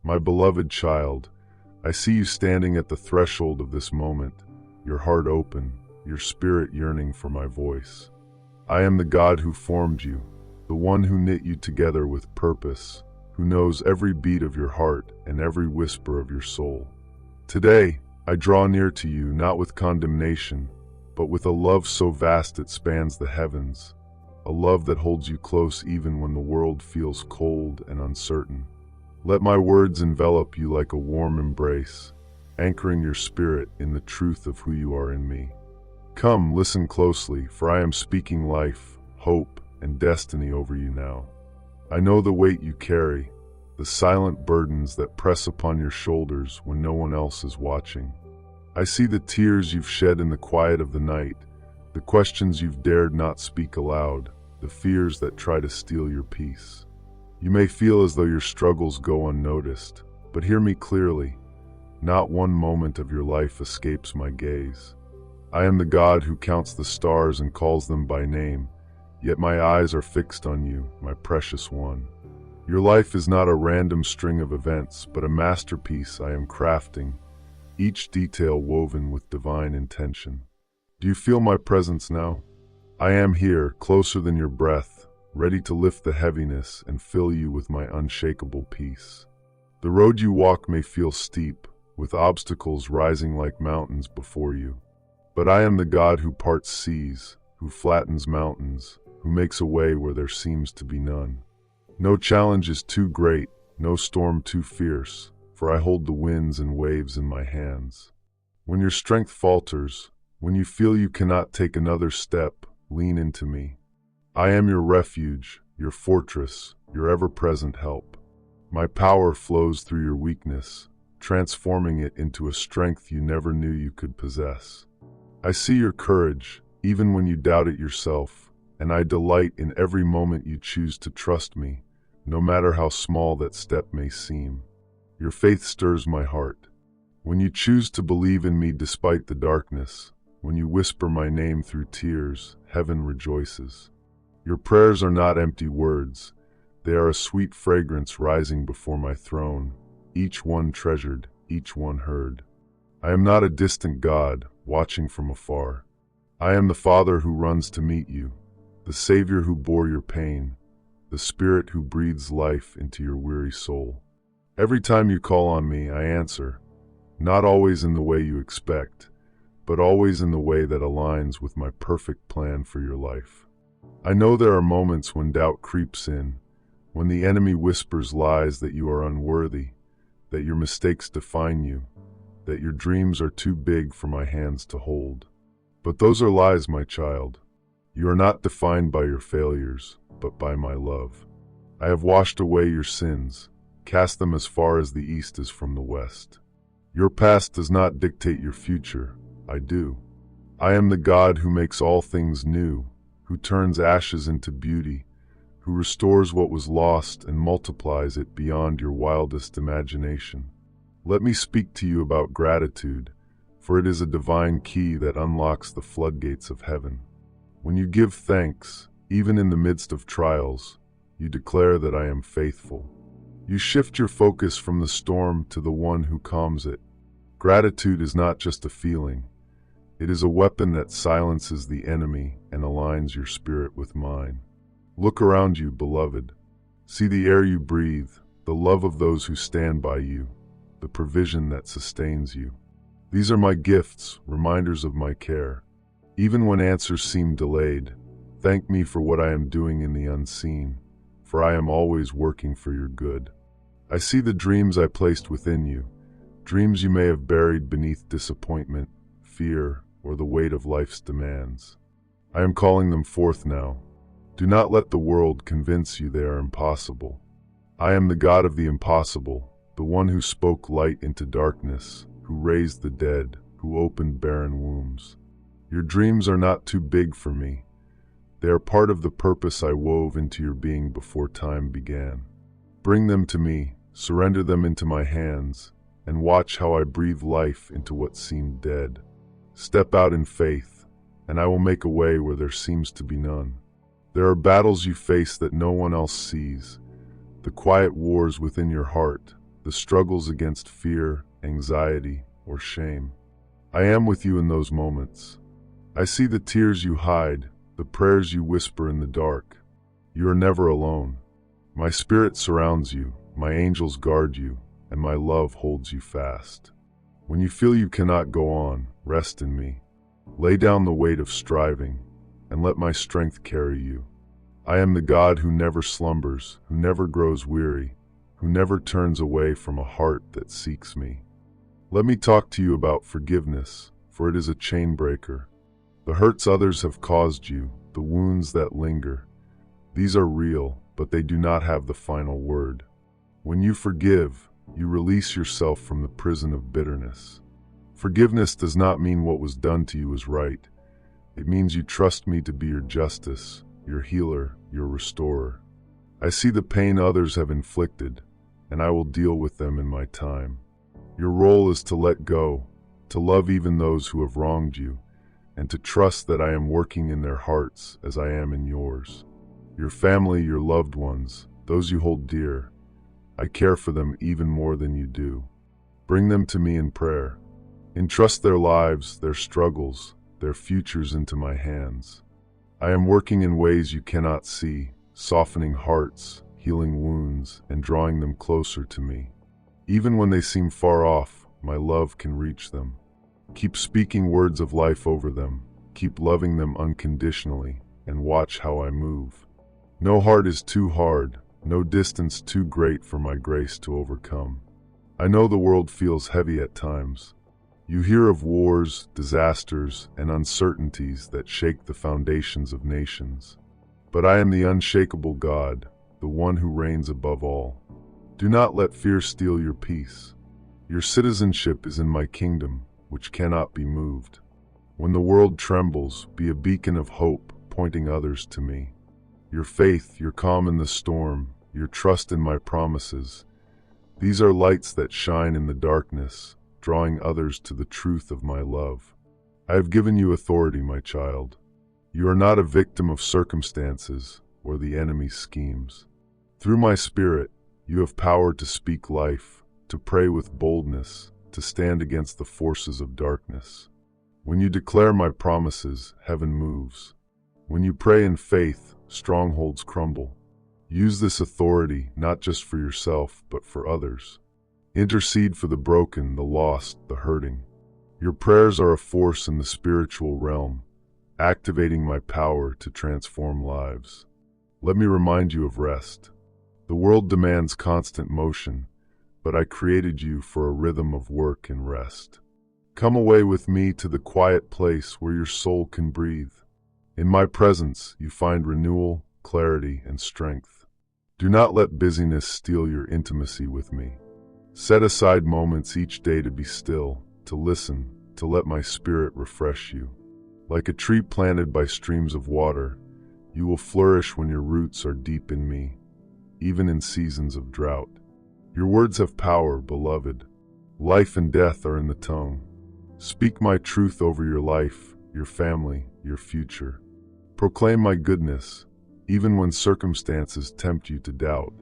My beloved child, I see you standing at the threshold of this moment, your heart open, your spirit yearning for my voice. I am the God who formed you, the one who knit you together with purpose, who knows every beat of your heart and every whisper of your soul. Today, I draw near to you not with condemnation, but with a love so vast it spans the heavens, a love that holds you close even when the world feels cold and uncertain. Let my words envelop you like a warm embrace, anchoring your spirit in the truth of who you are in me. Come, listen closely, for I am speaking life, hope, and destiny over you now. I know the weight you carry, the silent burdens that press upon your shoulders when no one else is watching. I see the tears you've shed in the quiet of the night, the questions you've dared not speak aloud, the fears that try to steal your peace. You may feel as though your struggles go unnoticed, but hear me clearly. Not one moment of your life escapes my gaze. I am the God who counts the stars and calls them by name, yet my eyes are fixed on you, my precious one. Your life is not a random string of events, but a masterpiece I am crafting, each detail woven with divine intention. Do you feel my presence now? I am here, closer than your breath, ready to lift the heaviness and fill you with my unshakable peace. The road you walk may feel steep, with obstacles rising like mountains before you. But I am the God who parts seas, who flattens mountains, who makes a way where there seems to be none. No challenge is too great, no storm too fierce, for I hold the winds and waves in my hands. When your strength falters, when you feel you cannot take another step, lean into me. I am your refuge, your fortress, your ever-present help. My power flows through your weakness, transforming it into a strength you never knew you could possess. I see your courage, even when you doubt it yourself, and I delight in every moment you choose to trust me, no matter how small that step may seem. Your faith stirs my heart. When you choose to believe in me despite the darkness, when you whisper my name through tears, heaven rejoices. Your prayers are not empty words. They are a sweet fragrance rising before my throne, each one treasured, each one heard. I am not a distant God, watching from afar. I am the Father who runs to meet you, the Savior who bore your pain, the Spirit who breathes life into your weary soul. Every time you call on me, I answer, not always in the way you expect, but always in the way that aligns with my perfect plan for your life. I know there are moments when doubt creeps in, when the enemy whispers lies that you are unworthy, that your mistakes define you, that your dreams are too big for my hands to hold. But those are lies, my child. You are not defined by your failures, but by my love. I have washed away your sins, cast them as far as the east is from the west. Your past does not dictate your future, I do. I am the God who makes all things new, who turns ashes into beauty, who restores what was lost and multiplies it beyond your wildest imagination. Let me speak to you about gratitude, for it is a divine key that unlocks the floodgates of heaven. When you give thanks, even in the midst of trials, you declare that I am faithful. You shift your focus from the storm to the one who calms it. Gratitude is not just a feeling. It is a weapon that silences the enemy and aligns your spirit with mine. Look around you, beloved. See the air you breathe, the love of those who stand by you, the provision that sustains you. These are my gifts, reminders of my care. Even when answers seem delayed, thank me for what I am doing in the unseen, for I am always working for your good. I see the dreams I placed within you, dreams you may have buried beneath disappointment, fear, or the weight of life's demands. I am calling them forth now. Do not let the world convince you they are impossible. I am the God of the impossible, the one who spoke light into darkness, who raised the dead, who opened barren wombs. Your dreams are not too big for me. They are part of the purpose I wove into your being before time began. Bring them to me, surrender them into my hands, and watch how I breathe life into what seemed dead. Step out in faith, and I will make a way where there seems to be none. There are battles you face that no one else sees, the quiet wars within your heart, the struggles against fear, anxiety, or shame. I am with you in those moments. I see the tears you hide, the prayers you whisper in the dark. You are never alone. My spirit surrounds you, my angels guard you, and my love holds you fast. When you feel you cannot go on, rest in me. Lay down the weight of striving, and let my strength carry you. I am the God who never slumbers, who never grows weary, who never turns away from a heart that seeks me. Let me talk to you about forgiveness, for it is a chain breaker. The hurts others have caused you, the wounds that linger, these are real, but they do not have the final word. When you forgive, you release yourself from the prison of bitterness. Forgiveness does not mean what was done to you is right. It means you trust me to be your justice, your healer, your restorer. I see the pain others have inflicted, and I will deal with them in my time. Your role is to let go, to love even those who have wronged you, and to trust that I am working in their hearts as I am in yours. Your family, your loved ones, those you hold dear, I care for them even more than you do. Bring them to me in prayer. Entrust their lives, their struggles, their futures into my hands. I am working in ways you cannot see, softening hearts, healing wounds, and drawing them closer to me. Even when they seem far off, my love can reach them. Keep speaking words of life over them, keep loving them unconditionally, and watch how I move. No heart is too hard, no distance too great for my grace to overcome. I know the world feels heavy at times. You hear of wars, disasters, and uncertainties that shake the foundations of nations. But I am the unshakable God, the one who reigns above all. Do not let fear steal your peace. Your citizenship is in my kingdom, which cannot be moved. When the world trembles, be a beacon of hope, pointing others to me. Your faith, your calm in the storm, your trust in my promises, these are lights that shine in the darkness, drawing others to the truth of my love. I have given you authority, my child. You are not a victim of circumstances or the enemy's schemes. Through my Spirit, you have power to speak life, to pray with boldness, to stand against the forces of darkness. When you declare my promises, heaven moves. When you pray in faith, strongholds crumble. Use this authority not just for yourself, but for others. Intercede for the broken, the lost, the hurting. Your prayers are a force in the spiritual realm, activating my power to transform lives. Let me remind you of rest. The world demands constant motion, but I created you for a rhythm of work and rest. Come away with me to the quiet place where your soul can breathe. In my presence, you find renewal, clarity, and strength. Do not let busyness steal your intimacy with me. Set aside moments each day to be still, to listen, to let my spirit refresh you. Like a tree planted by streams of water, you will flourish when your roots are deep in me, even in seasons of drought. Your words have power, beloved. Life and death are in the tongue. Speak my truth over your life, your family, your future. Proclaim my goodness, even when circumstances tempt you to doubt.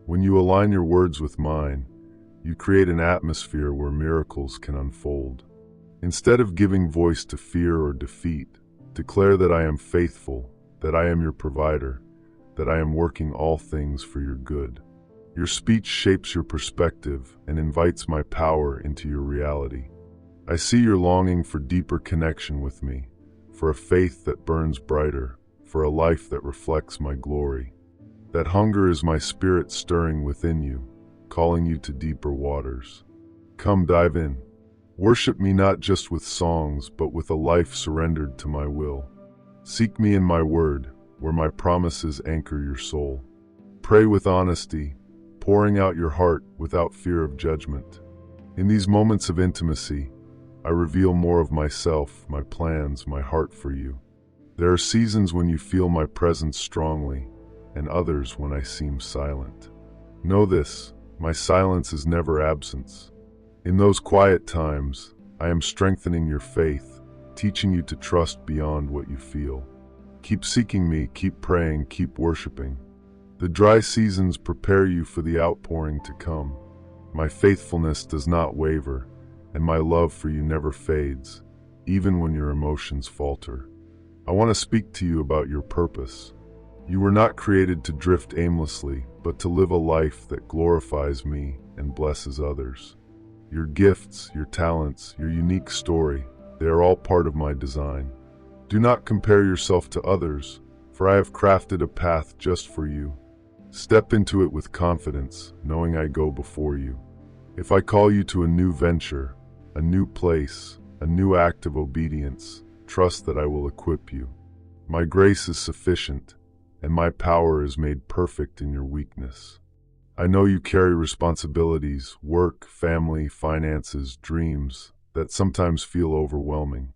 When you align your words with mine, you create an atmosphere where miracles can unfold. Instead of giving voice to fear or defeat, declare that I am faithful, that I am your provider, that I am working all things for your good. Your speech shapes your perspective and invites my power into your reality. I see your longing for deeper connection with me, for a faith that burns brighter, for a life that reflects my glory. That hunger is my spirit stirring within you, calling you to deeper waters. Come dive in. Worship me not just with songs, but with a life surrendered to my will. Seek me in my word, where my promises anchor your soul. Pray with honesty, pouring out your heart without fear of judgment. In these moments of intimacy, I reveal more of myself, my plans, my heart for you. There are seasons when you feel my presence strongly, and others when I seem silent. Know this, my silence is never absence. In those quiet times, I am strengthening your faith, teaching you to trust beyond what you feel. Keep seeking me, keep praying, keep worshiping. The dry seasons prepare you for the outpouring to come. My faithfulness does not waver, and my love for you never fades, even when your emotions falter. I want to speak to you about your purpose. You were not created to drift aimlessly, but to live a life that glorifies me and blesses others. Your gifts, your talents, your unique story, they are all part of my design. Do not compare yourself to others, for I have crafted a path just for you. Step into it with confidence, knowing I go before you. If I call you to a new venture, a new place, a new act of obedience, trust that I will equip you. My grace is sufficient, and my power is made perfect in your weakness. I know you carry responsibilities, work, family, finances, dreams that sometimes feel overwhelming.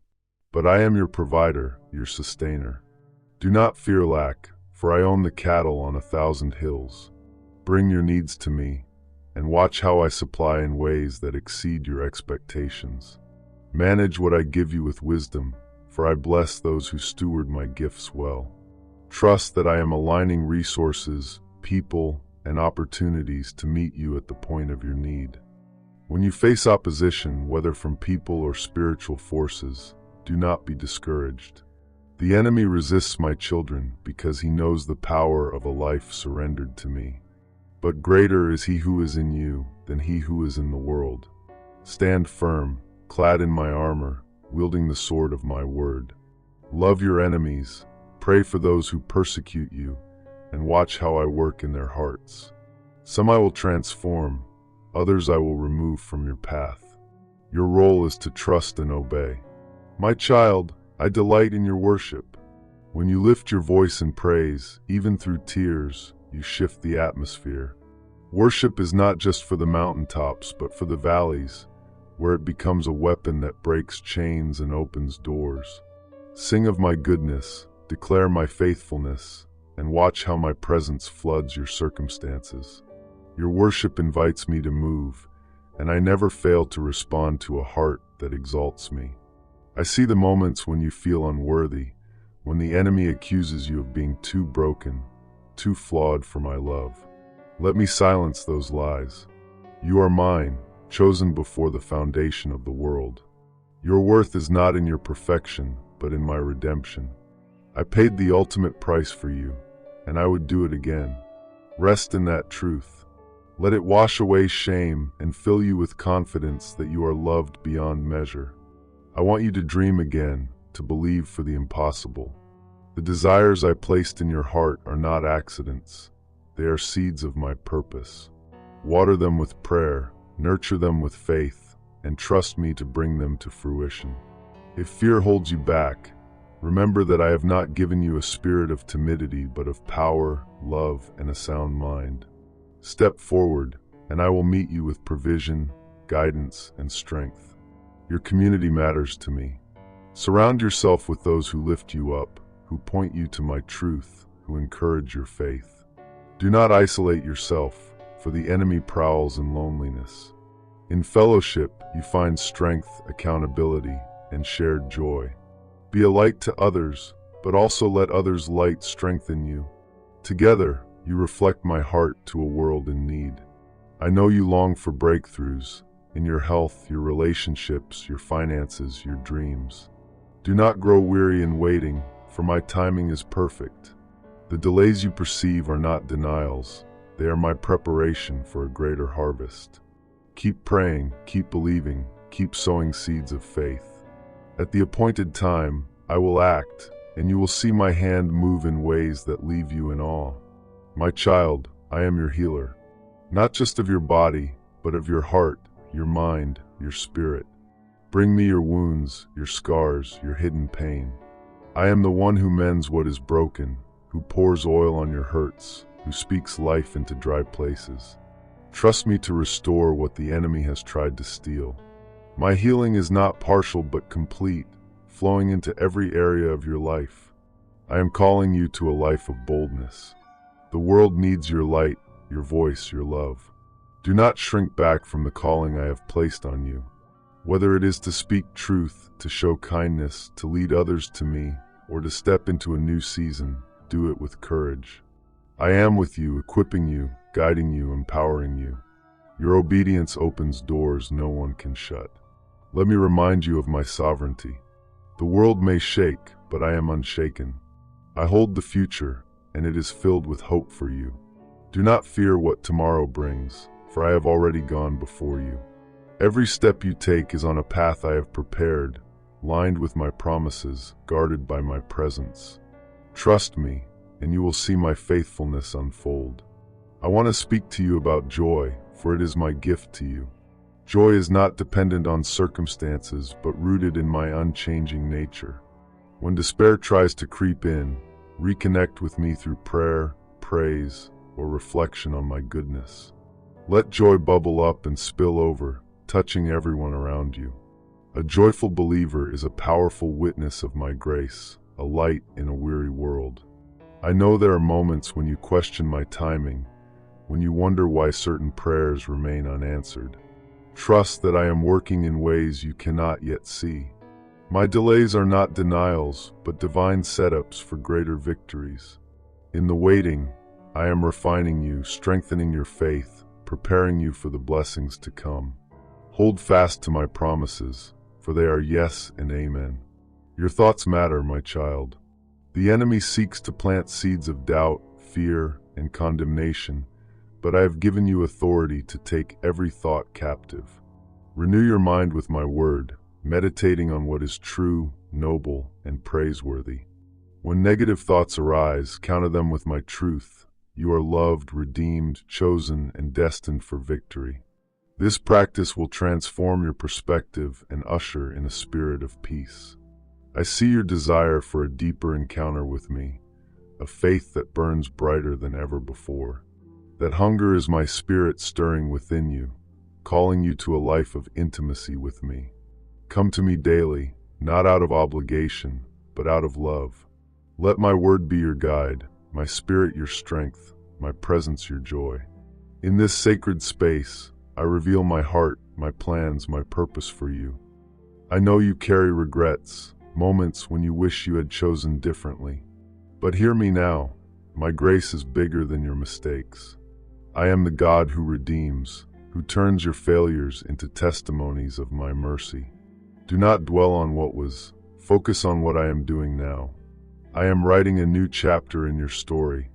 But I am your provider, your sustainer. Do not fear lack, for I own the cattle on 1,000 hills. Bring your needs to me, and watch how I supply in ways that exceed your expectations. Manage what I give you with wisdom, for I bless those who steward my gifts well. Trust that I am aligning resources, people, and opportunities to meet you at the point of your need. When you face opposition, whether from people or spiritual forces, do not be discouraged. The enemy resists my children because he knows the power of a life surrendered to me. But greater is he who is in you than he who is in the world. Stand firm, clad in my armor, wielding the sword of my word. Love your enemies, pray for those who persecute you, and watch how I work in their hearts. Some I will transform, others I will remove from your path. Your role is to trust and obey. My child, I delight in your worship. When you lift your voice in praise, even through tears, you shift the atmosphere. Worship is not just for the mountaintops, but for the valleys, where it becomes a weapon that breaks chains and opens doors. Sing of my goodness, declare my faithfulness, and watch how my presence floods your circumstances. Your worship invites me to move, and I never fail to respond to a heart that exalts me. I see the moments when you feel unworthy, when the enemy accuses you of being too broken, too flawed for my love. Let me silence those lies. You are mine, chosen before the foundation of the world. Your worth is not in your perfection, but in my redemption. I paid the ultimate price for you, and I would do it again. Rest in that truth. Let it wash away shame and fill you with confidence that you are loved beyond measure. I want you to dream again, to believe for the impossible. The desires I placed in your heart are not accidents. They are seeds of my purpose. Water them with prayer, nurture them with faith, and trust me to bring them to fruition. If fear holds you back, remember that I have not given you a spirit of timidity, but of power, love, and a sound mind. Step forward, and I will meet you with provision, guidance, and strength. Your community matters to me. Surround yourself with those who lift you up, who point you to my truth, who encourage your faith. Do not isolate yourself, for the enemy prowls in loneliness. In fellowship, you find strength, accountability, and shared joy. Be a light to others, but also let others' light strengthen you. Together, you reflect my heart to a world in need. I know you long for breakthroughs, in your health, your relationships, your finances, your dreams. Do not grow weary in waiting, for my timing is perfect. The delays you perceive are not denials. They are my preparation for a greater harvest. Keep praying, keep believing, keep sowing seeds of faith. At the appointed time, I will act, and you will see my hand move in ways that leave you in awe. My child, I am your healer, not just of your body, but of your heart, your mind, your spirit. Bring me your wounds, your scars, your hidden pain. I am the one who mends what is broken, who pours oil on your hurts, who speaks life into dry places. Trust me to restore what the enemy has tried to steal. My healing is not partial but complete, flowing into every area of your life. I am calling you to a life of boldness. The world needs your light, your voice, your love. Do not shrink back from the calling I have placed on you. Whether it is to speak truth, to show kindness, to lead others to me, or to step into a new season, do it with courage. I am with you, equipping you, guiding you, empowering you. Your obedience opens doors no one can shut. Let me remind you of my sovereignty. The world may shake, but I am unshaken. I hold the future, and it is filled with hope for you. Do not fear what tomorrow brings, for I have already gone before you. Every step you take is on a path I have prepared, lined with my promises, guarded by my presence. Trust me, and you will see my faithfulness unfold. I want to speak to you about joy, for it is my gift to you. Joy is not dependent on circumstances, but rooted in my unchanging nature. When despair tries to creep in, reconnect with me through prayer, praise, or reflection on my goodness. Let joy bubble up and spill over, touching everyone around you. A joyful believer is a powerful witness of my grace, a light in a weary world. I know there are moments when you question my timing, when you wonder why certain prayers remain unanswered. Trust that I am working in ways you cannot yet see. My delays are not denials, but divine setups for greater victories. In the waiting, I am refining you, strengthening your faith, preparing you for the blessings to come. Hold fast to my promises, for they are yes and amen. Your thoughts matter, my child. The enemy seeks to plant seeds of doubt, fear, and condemnation, but I have given you authority to take every thought captive. Renew your mind with my word, meditating on what is true, noble, and praiseworthy. When negative thoughts arise, counter them with my truth. You are loved, redeemed, chosen, and destined for victory. This practice will transform your perspective and usher in a spirit of peace. I see your desire for a deeper encounter with me, a faith that burns brighter than ever before. That hunger is my spirit stirring within you, calling you to a life of intimacy with me. Come to me daily, not out of obligation, but out of love. Let my word be your guide, my spirit your strength, my presence your joy. In this sacred space, I reveal my heart, my plans, my purpose for you. I know you carry regrets, moments when you wish you had chosen differently. But hear me now, my grace is bigger than your mistakes. I am the God who redeems, who turns your failures into testimonies of my mercy. Do not dwell on what was, focus on what I am doing now. I am writing a new chapter in your story,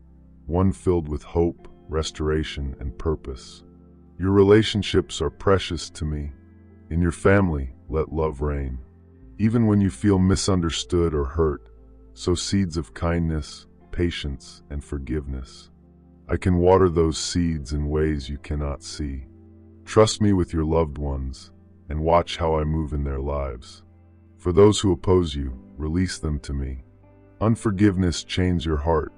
one filled with hope, restoration, and purpose. Your relationships are precious to me. In your family, let love reign. Even when you feel misunderstood or hurt, sow seeds of kindness, patience, and forgiveness. I can water those seeds in ways you cannot see. Trust me with your loved ones, and watch how I move in their lives. For those who oppose you, release them to me. Unforgiveness chains your heart.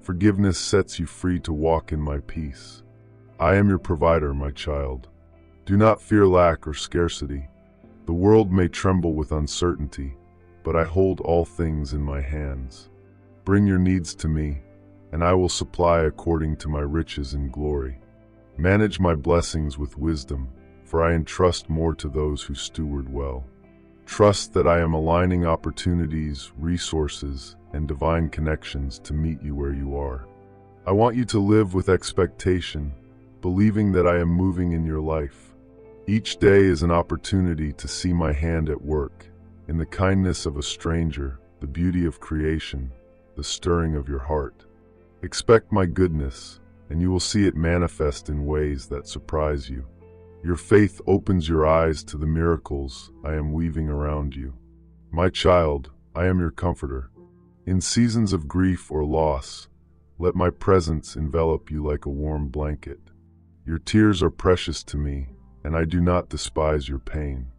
Forgiveness sets you free to walk in my peace. I am your provider, my child. Do not fear lack or scarcity. The world may tremble with uncertainty, but I hold all things in my hands. Bring your needs to me, and I will supply according to my riches and glory. Manage my blessings with wisdom, for I entrust more to those who steward well. Trust that I am aligning opportunities, resources, and divine connections to meet you where you are. I want you to live with expectation, believing that I am moving in your life. Each day is an opportunity to see my hand at work, in the kindness of a stranger, the beauty of creation, the stirring of your heart. Expect my goodness, and you will see it manifest in ways that surprise you. Your faith opens your eyes to the miracles I am weaving around you. My child, I am your comforter. In seasons of grief or loss, let my presence envelop you like a warm blanket. Your tears are precious to me, and I do not despise your pain.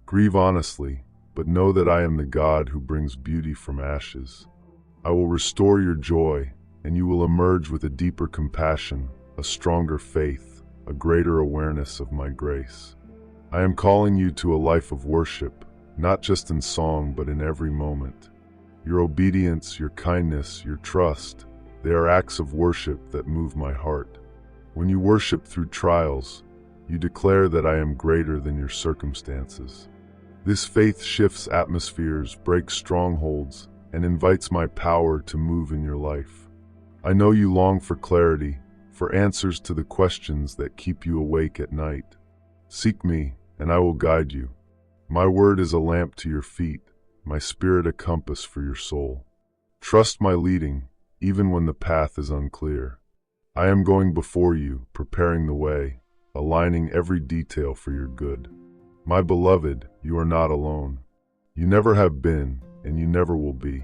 Grieve honestly, but know that I am the God who brings beauty from ashes. I will restore your joy, and you will emerge with a deeper compassion, a stronger faith, a greater awareness of my grace. I am calling you to a life of worship, not just in song, but in every moment. Your obedience, your kindness, your trust, they are acts of worship that move my heart. When you worship through trials, you declare that I am greater than your circumstances. This faith shifts atmospheres, breaks strongholds, and invites my power to move in your life. I know you long for clarity, for answers to the questions that keep you awake at night. Seek me, and I will guide you. My word is a lamp to your feet, my spirit a compass for your soul. Trust my leading, even when the path is unclear. I am going before you, preparing the way, aligning every detail for your good. My beloved, you are not alone. You never have been, and you never will be.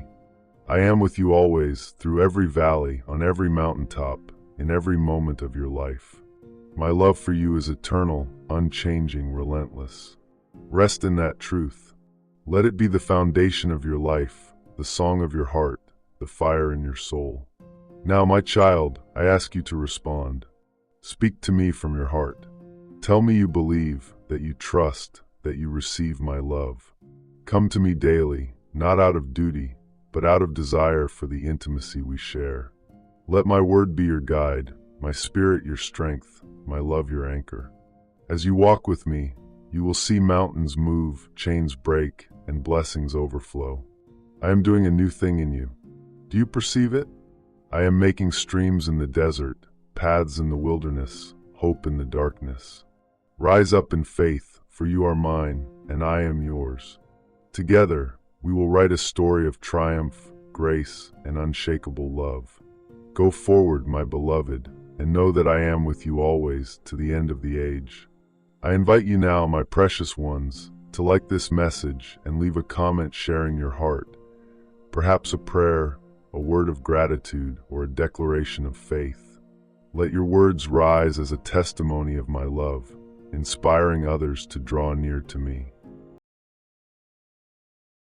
I am with you always, through every valley, on every mountaintop, in every moment of your life. My love for you is eternal, unchanging, relentless. Rest in that truth. Let it be the foundation of your life, the song of your heart, the fire in your soul. Now, my child, I ask you to respond. Speak to me from your heart. Tell me you believe, that you trust, that you receive my love. Come to me daily, not out of duty, but out of desire for the intimacy we share. Let my word be your guide, my spirit your strength, my love your anchor. As you walk with me, you will see mountains move, chains break, and blessings overflow. I am doing a new thing in you. Do you perceive it? I am making streams in the desert, paths in the wilderness, hope in the darkness. Rise up in faith, for you are mine, and I am yours. Together, we will write a story of triumph, grace, and unshakable love. Go forward, my beloved, and know that I am with you always, to the end of the age. I invite you now, my precious ones, to like this message and leave a comment sharing your heart, perhaps a prayer, a word of gratitude, or a declaration of faith. Let your words rise as a testimony of my love, inspiring others to draw near to me.